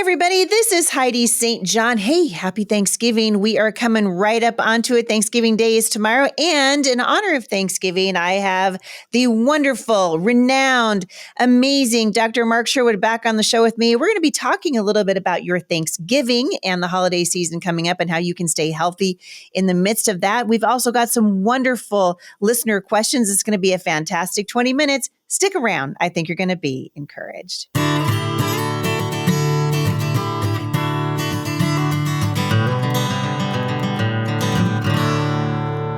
everybody. This is Heidi St. John. Hey, happy Thanksgiving. We are coming right up onto it. Thanksgiving Day is tomorrow. And in honor of Thanksgiving, I have the wonderful, renowned, amazing Dr. Mark Sherwood back on the show with me. We're going to be talking a little bit about your Thanksgiving and the holiday season coming up and how you can stay healthy in the midst of that. We've also got some wonderful listener questions. It's going to be a fantastic 20 minutes. Stick around. I think you're going to be encouraged.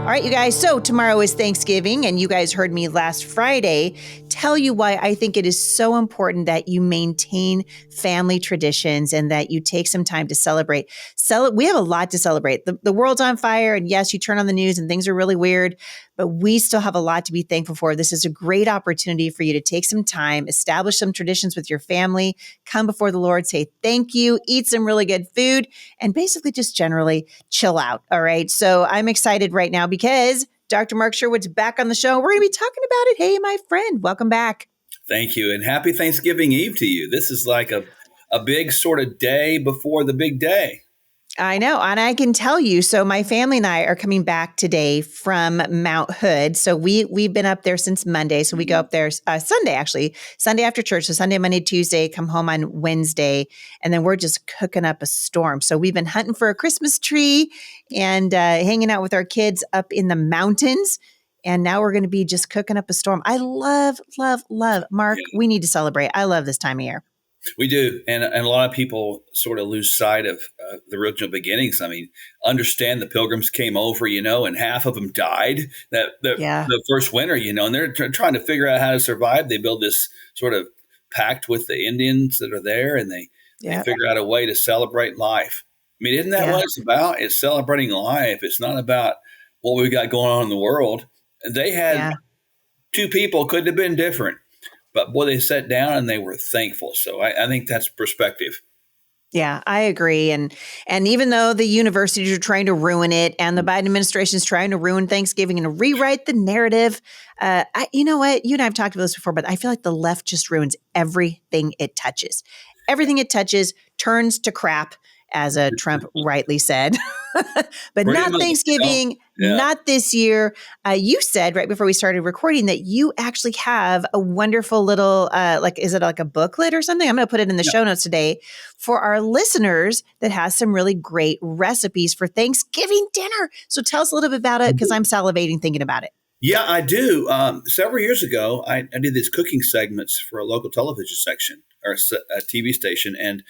All right, you guys. So tomorrow is Thanksgiving, and you guys heard me last Friday tell you why I think it is so important that you maintain family traditions and that you take some time to celebrate. We have a lot to celebrate. The world's on fire, and yes, you turn on the news and things are really weird, but we still have a lot to be thankful for. This is a great opportunity for you to take some time, establish some traditions with your family, come before the Lord, say thank you, eat some really good food, and basically just generally chill out. All right. So I'm excited right now because Dr. Mark Sherwood's back on the show. We're going to be talking about it. Hey, my friend, welcome back. Thank you. And happy Thanksgiving Eve to you. This is like a big sort of day before the big day. I know. And I can tell you, so my family and I are coming back today from Mount Hood. So we've been up there since Monday. So we go up there Sunday, actually, Sunday after church. So Sunday, Monday, Tuesday, come home on Wednesday. And then we're just cooking up a storm. So we've been hunting for a Christmas tree and hanging out with our kids up in the mountains. And now we're going to be just cooking up a storm. I love. Mark, we need to celebrate. I love this time of year. We do. And a lot of people sort of lose sight of the original beginnings. I mean, understand the Pilgrims came over, and half of them died the first winter, and they're trying to figure out how to survive. They build this sort of pact with the Indians that are there, and they figure out a way to celebrate life. I mean, isn't that what it's about? It's celebrating life. It's not about what we got going on in the world. They had two people, couldn't have been different. But boy, they sat down and they were thankful. So I think that's perspective. Yeah, I agree. And even though the universities are trying to ruin it and the Biden administration is trying to ruin Thanksgiving and rewrite the narrative, you know what? You and I have talked about this before, but I feel like the left just ruins everything it touches. Everything it touches turns to crap, as Trump rightly said. But not Thanksgiving, not this year. You said right before we started recording that you actually have a wonderful little, is it like a booklet or something? I'm going to put it in the show notes today for our listeners that has some really great recipes for Thanksgiving dinner. So tell us a little bit about it because I'm salivating thinking about it. Yeah, I do. Several years ago, I did these cooking segments for a local television section or a TV station. And,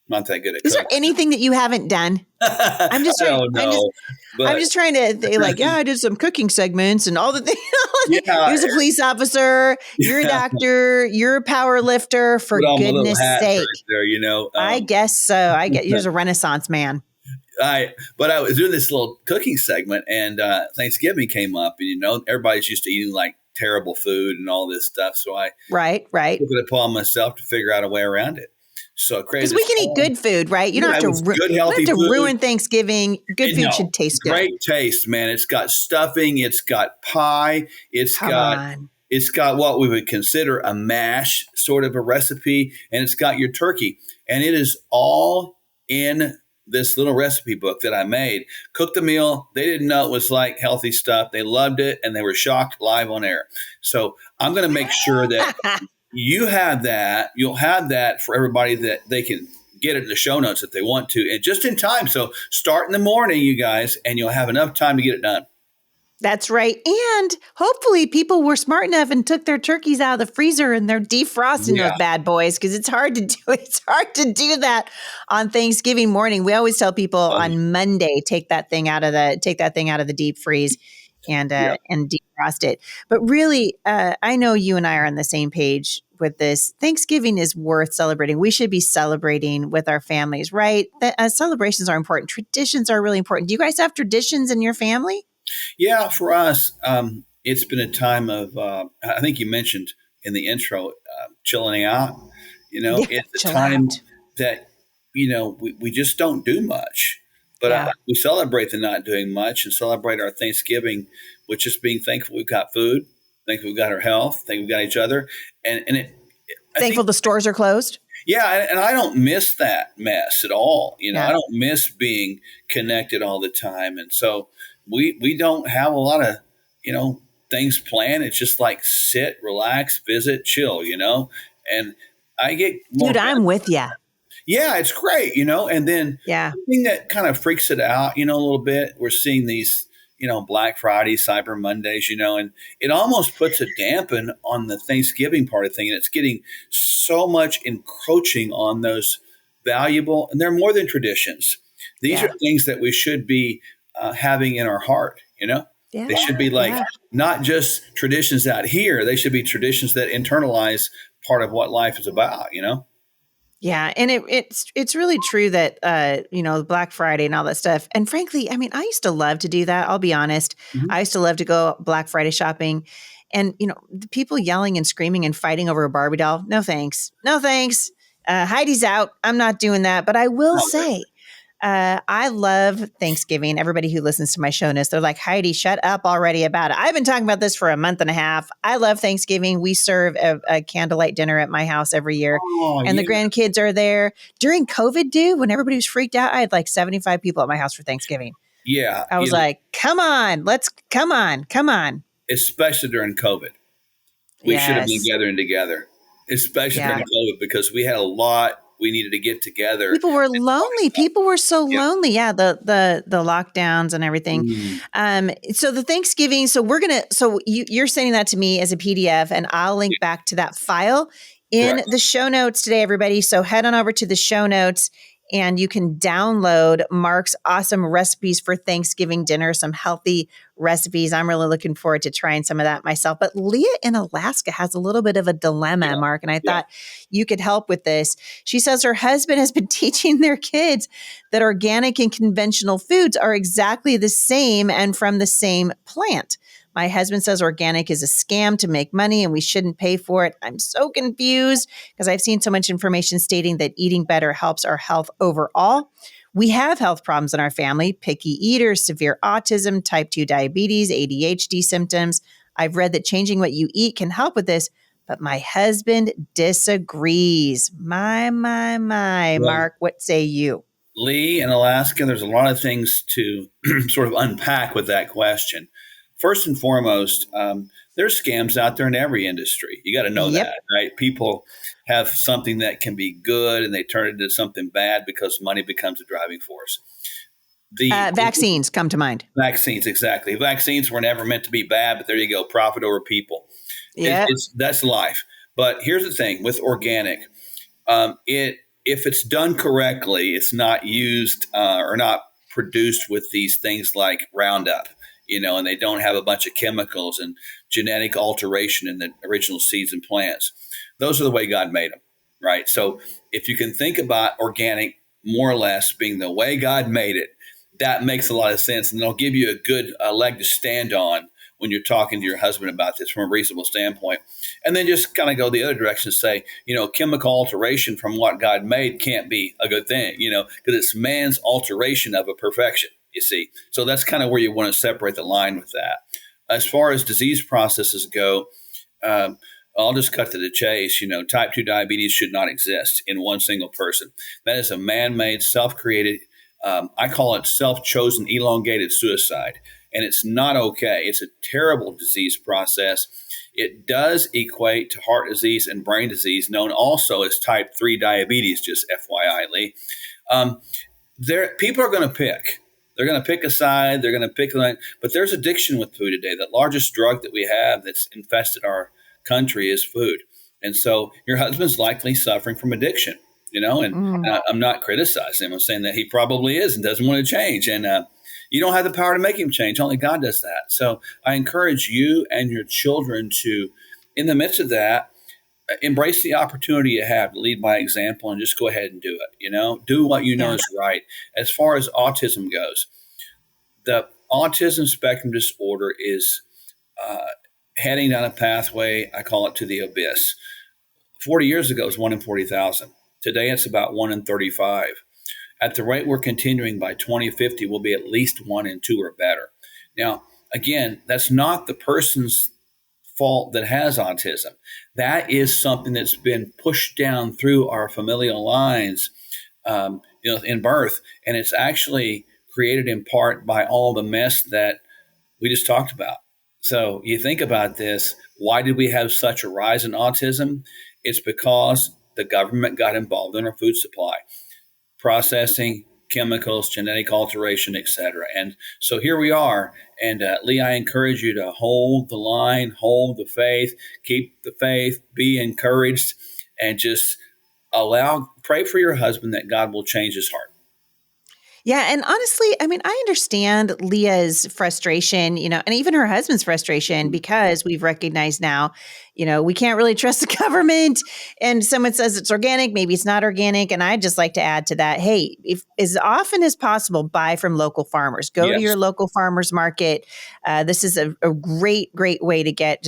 not that good at cooking. Is there anything that you haven't done? I'm just trying. I'm just trying to think I did some cooking segments and all the things. You're a police officer. You're a doctor. You're a power lifter. For goodness sake, there, I guess so. You're a Renaissance man. But I was doing this little cooking segment, and Thanksgiving came up, and everybody's used to eating like terrible food and all this stuff. So I took it upon myself to figure out a way around it. So crazy. Because we can eat good food, right? You don't have to ruin Thanksgiving. Good food should taste good. Great taste, man. It's got stuffing. It's got pie. It's got what we would consider a mash sort of a recipe, and it's got your turkey, and it is all in this little recipe book that I made. Cooked the meal. They didn't know it was like healthy stuff. They loved it, and they were shocked live on air. So I'm going to make sure that. You have that. You'll have that for everybody that they can get it in the show notes if they want to, and just in time. So start in the morning, you guys, and you'll have enough time to get it done. That's right. And hopefully people were smart enough and took their turkeys out of the freezer and they're defrosting those bad boys because it's hard to do. It's hard to do that on Thanksgiving morning. We always tell people on Monday, take that thing out of the deep freeze and defrost it. But really, I know you and I are on the same page with this. Thanksgiving is worth celebrating. We should be celebrating with our families, right? Celebrations are important. Traditions are really important. Do you guys have traditions in your family? Yeah, for us, it's been a time of, I think you mentioned in the intro, chilling out. It's a time that, we just don't do much. But we celebrate the not doing much and celebrate our Thanksgiving, which is being thankful we've got food, thankful we've got our health, thankful we've got each other. And thankful the stores are closed. Yeah, and I don't miss that mess at all. I Yeah. don't miss being connected all the time, and so we don't have a lot of things planned. It's just like sit, relax, visit, chill. And I get more. Dude, I'm with you. Yeah, it's great. And then Yeah. the thing that kind of freaks it out, a little bit, we're seeing these, Black Friday, Cyber Mondays, and it almost puts a dampen on the Thanksgiving part of thing. And it's getting so much encroaching on those valuable, and they're more than traditions. These are Yeah. things that we should be having in our heart. Yeah. They should be like Yeah. not just traditions out here. They should be traditions that internalize part of what life is about. Yeah, and it's really true that Black Friday and all that stuff. And frankly, I mean, I used to love to do that. I'll be honest. Mhm. I used to love to go Black Friday shopping, and the people yelling and screaming and fighting over a Barbie doll. No thanks. No thanks. Heidi's out. I'm not doing that. But I will Oh, say, I love Thanksgiving. Everybody who listens to my show knows they're like, Heidi, shut up already about it. I've been talking about this for a month and a half. I love Thanksgiving. We serve a candlelight dinner at my house every year, oh, and the yeah. grandkids are there. During COVID, dude, when everybody was freaked out, I had like 75 people at my house for Thanksgiving. Yeah, I was like, come on, come on. especially during COVID. We should have been Yes. gathering together, especially Yeah. during COVID, because we had a lot we needed to get together. People were and talk lonely. about. People were so Yeah. lonely. Yeah, the lockdowns and everything. Mm, So the Thanksgiving. So you're sending that to me as a PDF, and I'll link back to that file in correct. the show notes today, everybody. So head on over to the show notes, and you can download Mark's awesome recipes for Thanksgiving dinner, some healthy recipes. I'm really looking forward to trying some of that myself. But Leah in Alaska has a little bit of a dilemma, Yeah. Mark, and I Yeah. thought you could help with this. She says her husband has been teaching their kids that organic and conventional foods are exactly the same and from the same plant. My husband says organic is a scam to make money and we shouldn't pay for it. I'm so confused because I've seen so much information stating that eating better helps our health overall. We have health problems in our family: picky eaters, severe autism, type 2 diabetes, ADHD symptoms. I've read that changing what you eat can help with this, but my husband disagrees. My, Well, Mark, what say you? Lee in Alaska, there's a lot of things to sort of unpack with that question. First and foremost, there's scams out there in every industry. You got to know Yep. that, right? People have something that can be good and they turn it into something bad because money becomes a driving force. The Vaccines come to mind. Vaccines, exactly. Vaccines were never meant to be bad, but there you go, profit over people. Yep. That's life. But here's the thing with organic, it if it's done correctly, it's not used or not produced with these things like Roundup, and they don't have a bunch of chemicals and genetic alteration in the original seeds and plants. Those are the way God made them, right? So if you can think about organic more or less being the way God made it, that makes a lot of sense, and they'll give you a good leg to stand on when you're talking to your husband about this from a reasonable standpoint. And then just kind of go the other direction and say, chemical alteration from what God made can't be a good thing, because it's man's alteration of a perfection, you see. So that's kind of where you want to separate the line with that. As far as disease processes go, I'll just cut to the chase. Type 2 diabetes should not exist in one single person. That is a man-made, self-created, I call it self-chosen elongated suicide. And it's not okay. It's a terrible disease process. It does equate to heart disease and brain disease, known also as type 3 diabetes, just FYI, Lee. People are going to pick. They're going to pick a side. They're going to pick, but there's addiction with food today. The largest drug that we have that's infested our country is food. And so your husband's likely suffering from addiction, and I'm not criticizing him. I'm saying that he probably is and doesn't want to change. And you don't have the power to make him change. Only God does that. So I encourage you and your children to, in the midst of that, embrace the opportunity you have to lead by example and just go ahead and do it. Do what you know Yeah. is right. As far as autism goes, the autism spectrum disorder is heading down a pathway, I call it, to the abyss. 40 years ago, it was 1 in 40,000. Today, it's about 1 in 35. At the rate we're continuing, by 2050, we'll be at least 1 in 2 or better. Now, again, that's not the person's fault that has autism. That is something that's been pushed down through our familial lines, in birth, and it's actually created in part by all the mess that we just talked about. So you think about this, why did we have such a rise in autism? It's because the government got involved in our food supply, processing, chemicals, genetic alteration, etc. And so here we are. And Lee, I encourage you to hold the line, hold the faith, keep the faith, be encouraged, and just pray for your husband that God will change his heart. Yeah. And honestly, I mean, I understand Leah's frustration, and even her husband's frustration, because we've recognized now, we can't really trust the government. And someone says it's organic, maybe it's not organic. And I'd just like to add to that, hey, if as often as possible, buy from local farmers. Go to your local farmers market. This is a great way to get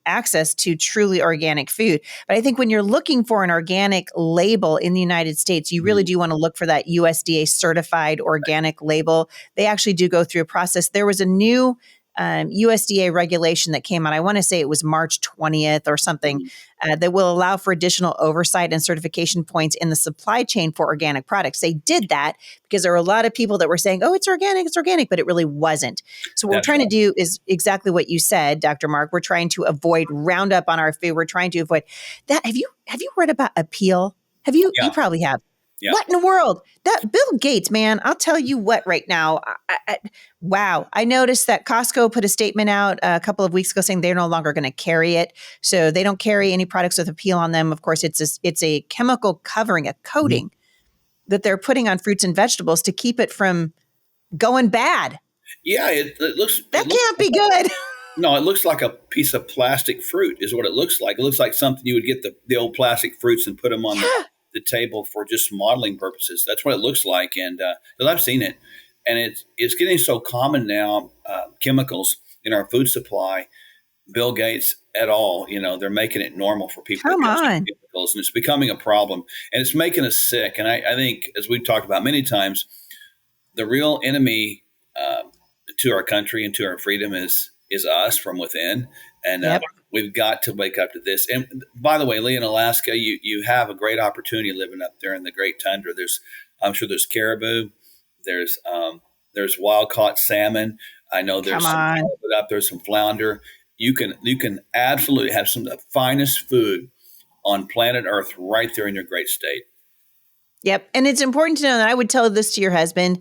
access to truly organic food. But I think when you're looking for an organic label in the United States, you really do want to look for that USDA certified organic label. They actually do go through a process. There was a new USDA regulation that came out. I want to say it was March 20th or something, that will allow for additional oversight and certification points in the supply chain for organic products. They did that because there were a lot of people that were saying, oh, it's organic, but it really wasn't. So what we're trying to do is exactly what you said, Dr. Mark. We're trying to avoid Roundup on our food. We're trying to avoid that. Have you read about Appeal? Have you? Yeah. You probably have. Yeah. What in the world? That Bill Gates, man, I'll tell you what right now. Wow. I noticed that Costco put a statement out a couple of weeks ago saying they're no longer going to carry it. So they don't carry any products with Appeal on them. Of course, it's a chemical covering, a coating that they're putting on fruits and vegetables to keep it from going bad. Yeah, it looks... That can't be good. No, it looks like a piece of plastic fruit is what it looks like. It looks like something you would get the old plastic fruits and put them on the table for just modeling purposes. That's what it looks like. And because I've seen it, and it's getting so common now, chemicals in our food supply. Bill Gates et al., they're making it normal for people to use chemicals, and it's becoming a problem, and it's making us sick. And I think, as we've talked about many times, the real enemy to our country and to our freedom is us from within. And we've got to wake up to this. And by the way, Lee, in Alaska, you have a great opportunity living up there in the Great Tundra. I'm sure there's caribou, there's wild caught salmon. I know there's some halibut up there, some flounder. You can absolutely have some of the finest food on planet Earth right there in your great state. Yep. And it's important to know that I would tell this to your husband.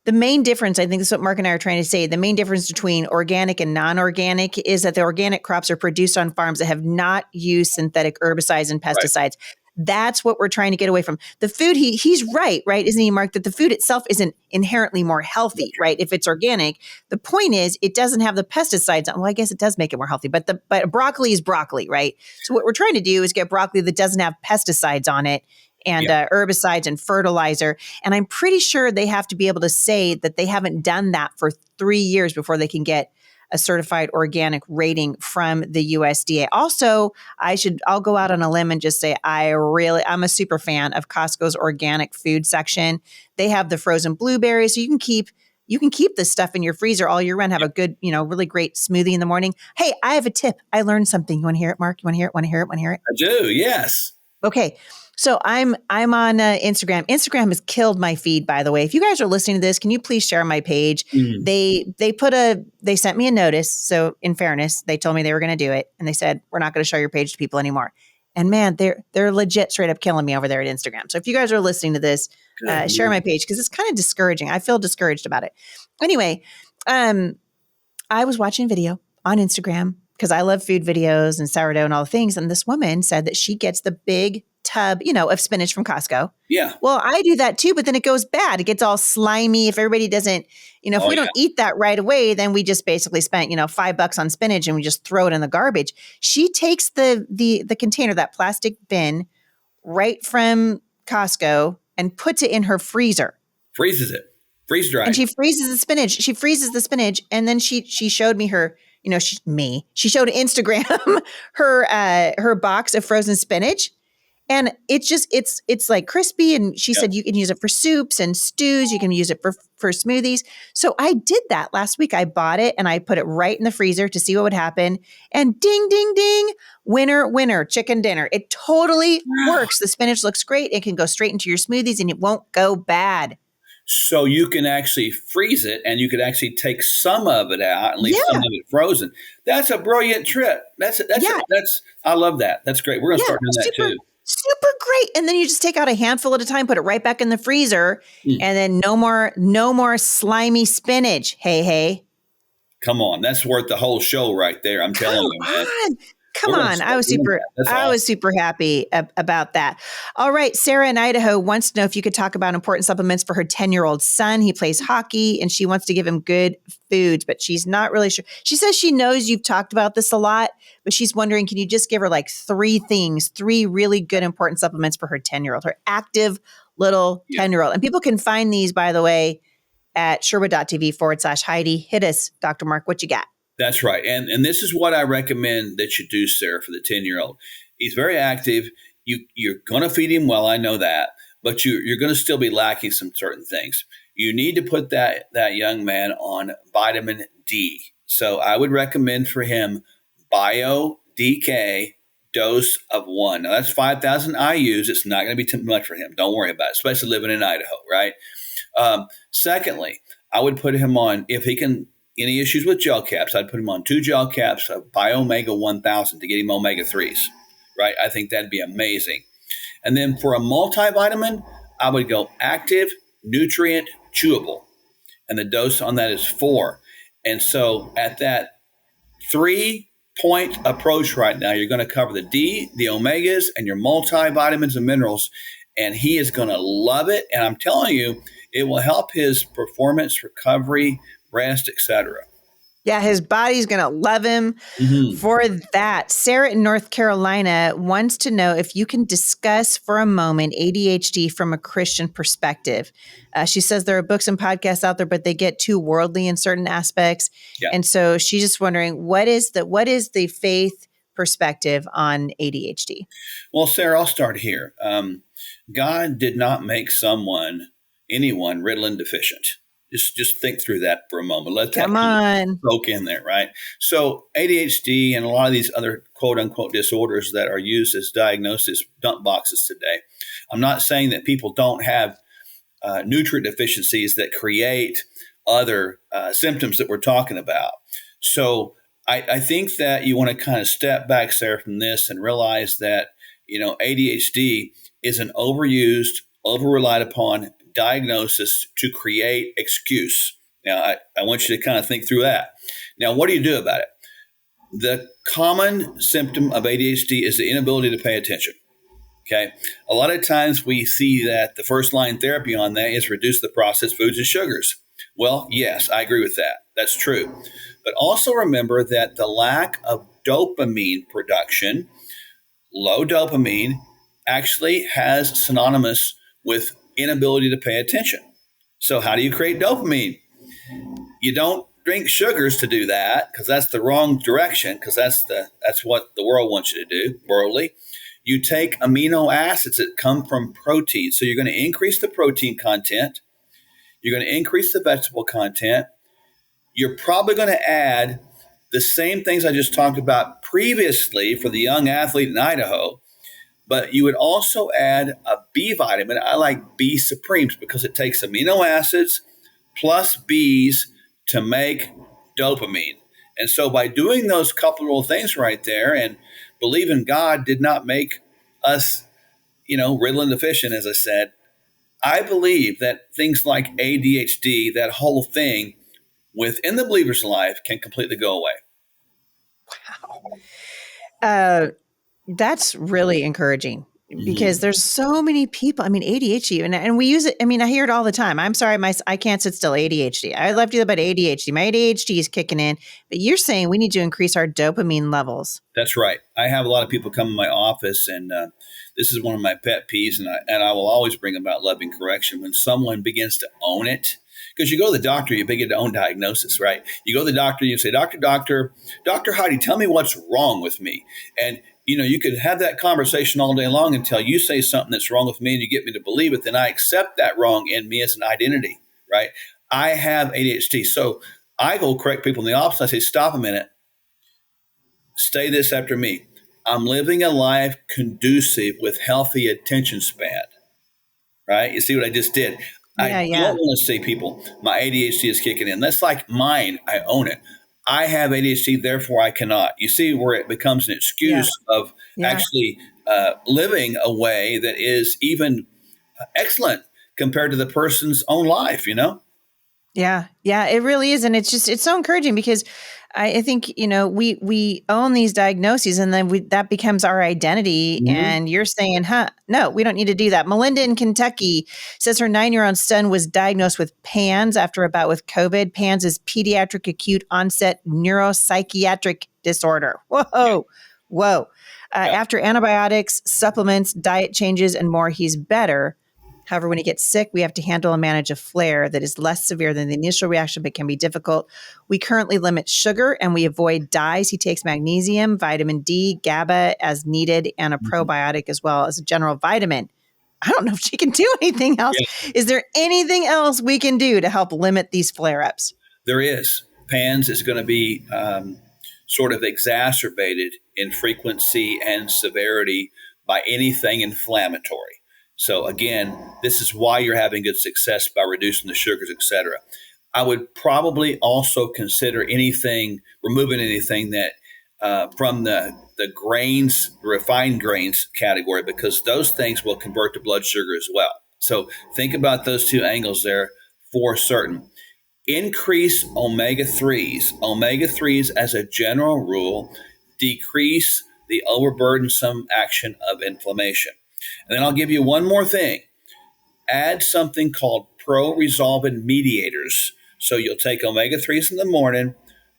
The main difference, I think this is what Mark and I are trying to say, the main difference between organic and non-organic is that the organic crops are produced on farms that have not used synthetic herbicides and pesticides. Right. That's what we're trying to get away from. The food, he's right, isn't he, Mark, that the food itself isn't inherently more healthy, right? If it's organic, the point is it doesn't have the pesticides on. Well, I guess it does make it more healthy, but broccoli is broccoli, right? So what we're trying to do is get broccoli that doesn't have pesticides on it and herbicides and fertilizer. And I'm pretty sure they have to be able to say that they haven't done that for 3 years before they can get a certified organic rating from the USDA. Also, I'll go out on a limb and just say I'm a super fan of Costco's organic food section. They have the frozen blueberries, so you can keep this stuff in your freezer all year round. Have a good, really great smoothie in the morning. Hey, I have a tip. I learned something. You want to hear it, Mark? You want to hear it? Want to hear it? I do. Yes. Okay. So I'm on Instagram. Instagram has killed my feed, by the way. If you guys are listening to this, can you please share my page? They sent me a notice. So in fairness, they told me they were going to do it. And they said, we're not going to show your page to people anymore. And man, they're legit straight up killing me over there at Instagram. So if you guys are listening to this, share my page, because it's kind of discouraging. I feel discouraged about it. Anyway, I was watching a video on Instagram because I love food videos and sourdough and all the things. And this woman said that she gets the big tub, of spinach from Costco. Yeah. Well, I do that too, but then it goes bad. It gets all slimy. If everybody doesn't, if we don't eat that right away, then we just basically spent, $5 on spinach and we just throw it in the garbage. She takes the container, that plastic bin, right from Costco and puts it in her freezer. Freezes it. Freeze dry. And she freezes the spinach. And then she showed me her, she showed Instagram her box of frozen spinach. And it's like crispy. And she said you can use it for soups and stews. You can use it for smoothies. So I did that last week. I bought it and I put it right in the freezer to see what would happen. And ding, ding, ding, winner, chicken dinner. It totally works. The spinach looks great. It can go straight into your smoothies and it won't go bad. So you can actually freeze it and you could actually take some of it out and leave some of it frozen. That's a brilliant trick. I love that. That's great. We're going to start doing that too. Super great. And then you just take out a handful at a time, put it right back in the freezer, and then no more slimy spinach. Hey. Come on. That's worth the whole show right there. I'm telling you, man. Come on. I was super happy about that. All right. Sarah in Idaho wants to know if you could talk about important supplements for her 10-year-old son. He plays hockey and she wants to give him good foods, but she's not really sure. She says she knows you've talked about this a lot, but she's wondering, can you just give her like three really good important supplements for her 10-year-old, her active little 10-year-old. And people can find these, by the way, at sherwood.tv/Heidi. Hit us, Dr. Mark. What you got? That's right. And this is what I recommend that you do, Sarah, for the 10-year-old. He's very active. You're going to feed him well. I know that. But you're going to still be lacking some certain things. You need to put that young man on vitamin D. So I would recommend for him Bio DK dose of 1. Now, that's 5,000 IUs. It's not going to be too much for him. Don't worry about it, especially living in Idaho, right? Secondly, I would put him on, if he can, any issues with gel caps, I'd put him on 2 gel caps of Bio-Omega 1000 to get him omega-3s, right? I think that'd be amazing. And then for a multivitamin, I would go active, nutrient, chewable. And the dose on that is 4. And so at that 3-point approach right now, you're going to cover the D, the omegas, and your multivitamins and minerals. And he is going to love it. And I'm telling you, it will help his performance, recovery, rest, etc. Yeah, his body's going to love him for that. Sarah in North Carolina wants to know if you can discuss for a moment ADHD from a Christian perspective. She says there are books and podcasts out there, but they get too worldly in certain aspects. Yeah. And so she's just wondering, what is the faith perspective on ADHD? Well, Sarah, I'll start here. God did not make anyone Ritalin deficient. Just think through that for a moment. Let that soak in there, right? So ADHD and a lot of these other quote unquote disorders that are used as diagnosis dump boxes today. I'm not saying that people don't have nutrient deficiencies that create other symptoms that we're talking about. So I think that you want to kind of step back, Sarah, from this and realize that, ADHD is an overused, over-relied upon diagnosis to create excuse. Now, I want you to kind of think through that. Now, what do you do about it? The common symptom of ADHD is the inability to pay attention. Okay. A lot of times we see that the first line therapy on that is reduce the processed foods and sugars. Well, yes, I agree with that. That's true. But also remember that the lack of dopamine production, low dopamine, actually has synonymous with inability to pay attention. So how do you create dopamine? You don't drink sugars to do that, because that's the wrong direction, because that's what the world wants you to do, worldly. You take amino acids that come from protein. So you're going to increase the protein content. You're going to increase the vegetable content. You're probably going to add the same things I just talked about previously for the young athlete in Idaho. But you would also add a B vitamin. I like B Supremes because it takes amino acids plus Bs to make dopamine. And so by doing those couple little things right there, and believing God did not make us, Ritalin deficient, as I said, I believe that things like ADHD, that whole thing within the believer's life, can completely go away. Wow. That's really encouraging, because there's so many people. I mean, ADHD, and we use it. I mean, I hear it all the time. I'm sorry, I can't sit still. ADHD. I love to you about ADHD. My ADHD is kicking in, but you're saying we need to increase our dopamine levels. That's right. I have a lot of people come in my office, and this is one of my pet peeves, and I will always bring about loving correction when someone begins to own it. Because you go to the doctor, you begin to own diagnosis, right? You go to the doctor, you say, Doctor Heidi, tell me what's wrong with me. And you could have that conversation all day long until you say something that's wrong with me and you get me to believe it. Then I accept that wrong in me as an identity, right? I have ADHD. So I go correct people in the office. I say, stop a minute. Say this after me. I'm living a life conducive with healthy attention span, right? You see what I just did? I Yeah, don't yeah, want to say people, my ADHD is kicking in. That's like mine. I own it. I have ADHD, therefore I cannot. You see where it becomes an yeah, excuse of yeah. actually living a way that is even excellent compared to the person's own life, Yeah, yeah, it really is, and it's so encouraging because I think we own these diagnoses, and then that becomes our identity. Mm-hmm. And you're saying, "Huh, no, we don't need to do that." Melinda in Kentucky says her 9-year-old son was diagnosed with PANS after a bout with COVID. PANS is pediatric acute onset neuropsychiatric disorder. Whoa, whoa! Yeah. After antibiotics, supplements, diet changes, and more, he's better. However, when he gets sick, we have to handle and manage a flare that is less severe than the initial reaction, but can be difficult. We currently limit sugar and we avoid dyes. He takes magnesium, vitamin D, GABA as needed, and a Mhm. probiotic as well as a general vitamin. I don't know if she can do anything else. Yeah, Is there anything else we can do to help limit these flare ups? there is. PANS is going to be sort of exacerbated in frequency and severity by anything inflammatory. So again, this is why you're having good success by reducing the sugars, etc. I would probably also consider removing anything that from the grains, refined grains category, because those things will convert to blood sugar as well. So think about those two angles there for certain. Increase omega 3s. Omega 3s, as a general rule, decrease the overburdensome action of inflammation. And then I'll give you one more thing. Add something called pro-resolving mediators. So you'll take omega 3s in the morning,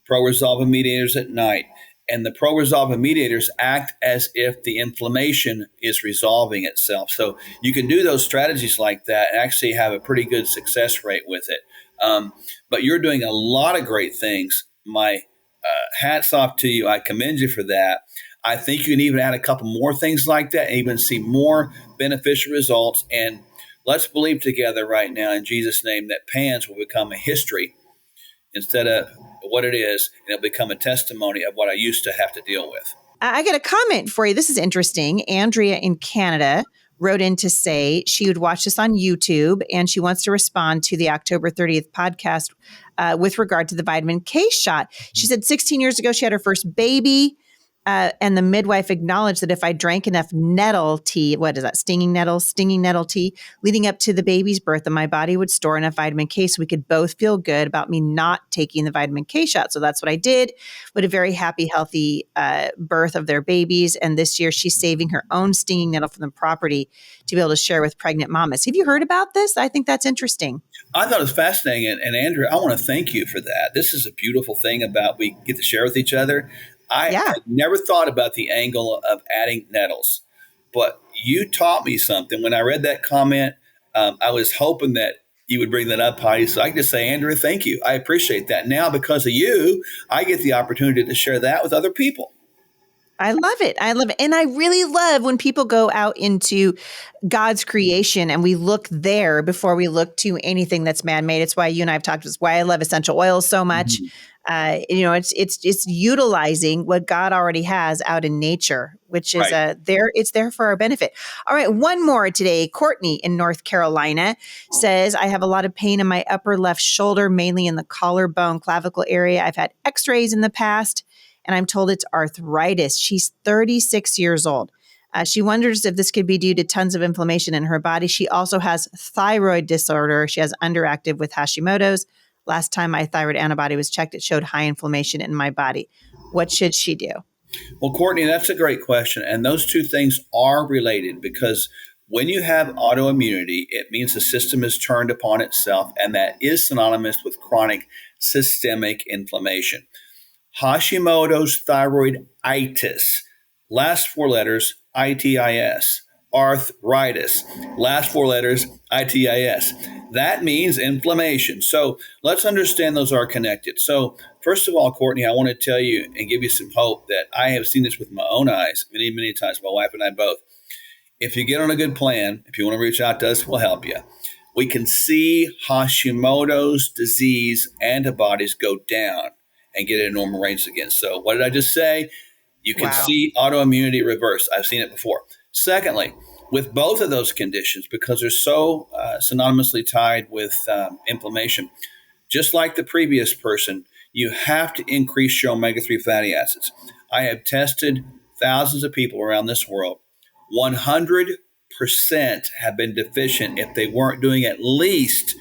pro-resolving mediators at night, and the pro-resolving mediators act as if the inflammation is resolving itself. So you can do those strategies like that and actually have a pretty good success rate with it. But you're doing a lot of great things. My hats off to you. I commend you for that. I think you can even add a couple more things like that and even see more beneficial results. And let's believe together right now in Jesus' name that PANS will become a history instead of what it is, and it'll become a testimony of what I used to have to deal with. I got a comment for you. This is interesting. Andrea in Canada wrote in to say she would watch this on YouTube and she wants to respond to the October 30th podcast with regard to the vitamin K shot. She said 16 years ago, she had her first baby. And the midwife acknowledged that if I drank enough nettle tea, what is that? Stinging nettle tea, leading up to the baby's birth, that my body would store enough vitamin K so we could both feel good about me not taking the vitamin K shot. So that's what I did. With a very happy, healthy birth of their babies. And this year she's saving her own stinging nettle from the property to be able to share with pregnant mamas. Have you heard about this? I think that's interesting. I thought it was fascinating. And Andrew, I want to thank you for that. This is a beautiful thing about we get to share with each other. I Yeah. had never thought about the angle of adding nettles, but you taught me something. When I read that comment, I was hoping that you would bring that up, Heidi. So I can just say, Andrew, thank you. I appreciate that. Now, because of you, I get the opportunity to share that with other people. I love it. I love it. And I really love when people go out into God's creation and we look there before we look to anything that's man-made. It's why you and I have talked about. It's why I love essential oils so much. Mhm. It's utilizing what God already has out in nature, which is Right. there. It's there for our benefit. All right, one more today. Courtney in North Carolina says, I have a lot of pain in my upper left shoulder, mainly in the collarbone clavicle area. I've had X-rays in the past, and I'm told it's arthritis. She's 36 years old. She wonders if this could be due to tons of inflammation in her body. She also has thyroid disorder. She has underactive with hashimotos. Last time my thyroid antibody was checked, it showed high inflammation in my body. What should she do? Well, Courtney, that's a great question. And those two things are related because when you have autoimmunity, it means the system is turned upon itself, and that is synonymous with chronic systemic inflammation. Hashimoto's thyroiditis, last four letters, itis. Arthritis, last four letters, itis. That means inflammation. So let's understand those are connected. So first of all, Courtney, I want to tell you and give you some hope that I have seen this with my own eyes many, many times, my wife and I both. If you get on a good plan, if you want to reach out to us, we'll help you. We can see Hashimoto's disease antibodies go down and get in normal range again. So what did I just say? You can see autoimmunity reverse. I've seen it before. Secondly, with both of those conditions, because they're so synonymously tied with inflammation, just like the previous person, you have to increase your omega-3 fatty acids. I have tested thousands of people around this world. 100% have been deficient if they weren't doing at least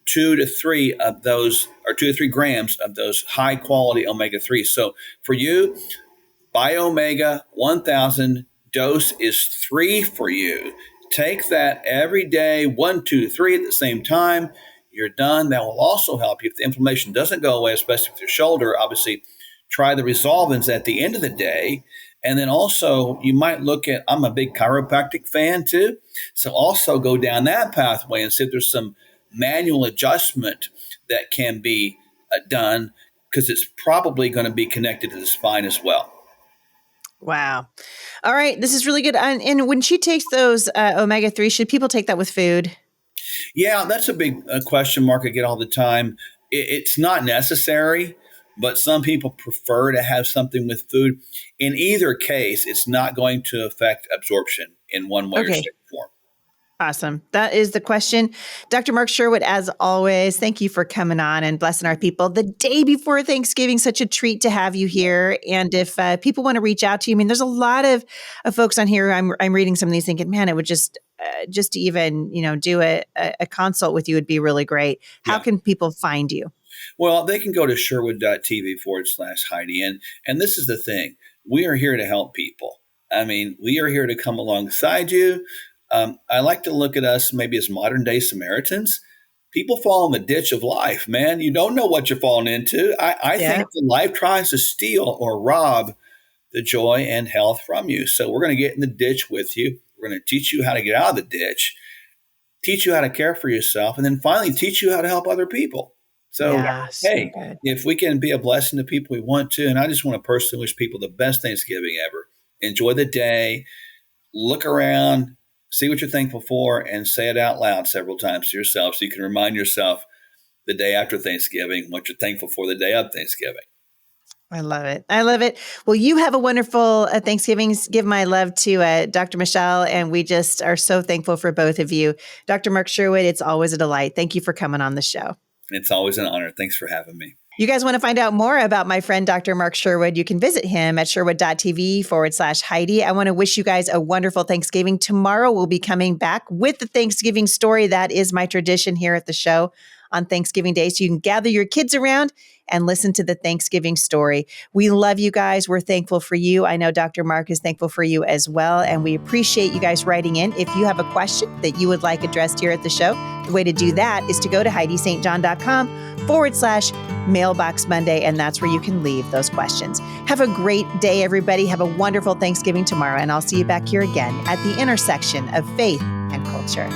2 to 3 of those, or 2 to 3 grams of those high quality omega-3. So for you, Biomega 1000 dose is 3 for you. Take that every day, 1, 2, 3 at the same time. You're done. That will also help you if the inflammation doesn't go away, especially with your shoulder. Obviously, try the resolvins at the end of the day. And then also, you might look at, I'm a big chiropractic fan too. So also go down that pathway and see if there's some manual adjustment that can be done, because it's probably going to be connected to the spine as well. Wow. All right. This is really good. And when she takes those omega-3, should people take that with food? Yeah, that's a big question mark I get all the time. It's not necessary, but some people prefer to have something with food. In either case, it's not going to affect absorption in one way or shape or form. Awesome. That is the question. Dr. Mark Sherwood, as always, thank you for coming on and blessing our people the day before Thanksgiving. Such a treat to have you here. And if people want to reach out to you, I mean, there's a lot of folks on here. I'm reading some of these thinking, man, it would just to even, do a consult with you would be really great. How can people find you? Well, they can go to sherwood.tv/Heidi. And this is the thing. We are here to help people. I mean, we are here to come alongside you. I like to look at us maybe as modern day Samaritans. People fall in the ditch of life, man. You don't know what you're falling into. I think that life tries to steal or rob the joy and health from you. So we're going to get in the ditch with you. We're going to teach you how to get out of the ditch, teach you how to care for yourself, and then finally teach you how to help other people. So, hey, if we can be a blessing to people, we want to. And I just want to personally wish people the best Thanksgiving ever. Enjoy the day. Look around. See what you're thankful for, and say it out loud several times to yourself so you can remind yourself the day after Thanksgiving what you're thankful for the day of Thanksgiving. I love it. I love it. Well, you have a wonderful Thanksgiving. Give my love to Dr. Michelle, and we just are so thankful for both of you. Dr. Mark Sherwood, it's always a delight. Thank you for coming on the show. It's always an honor. Thanks for having me. You guys want to find out more about my friend, Dr. Mark Sherwood, you can visit him at sherwood.tv/Heidi. I want to wish you guys a wonderful Thanksgiving. Tomorrow we'll be coming back with the Thanksgiving story. That is my tradition here at the show on Thanksgiving Day. So you can gather your kids around and listen to the Thanksgiving story. We love you guys. We're thankful for you. I know Dr. Mark is thankful for you as well. And we appreciate you guys writing in. If you have a question that you would like addressed here at the show, the way to do that is to go to HeidiSt.John.com/Mailbox Monday. And that's where you can leave those questions. Have a great day, everybody. Have a wonderful Thanksgiving tomorrow. And I'll see you back here again at the intersection of faith and culture.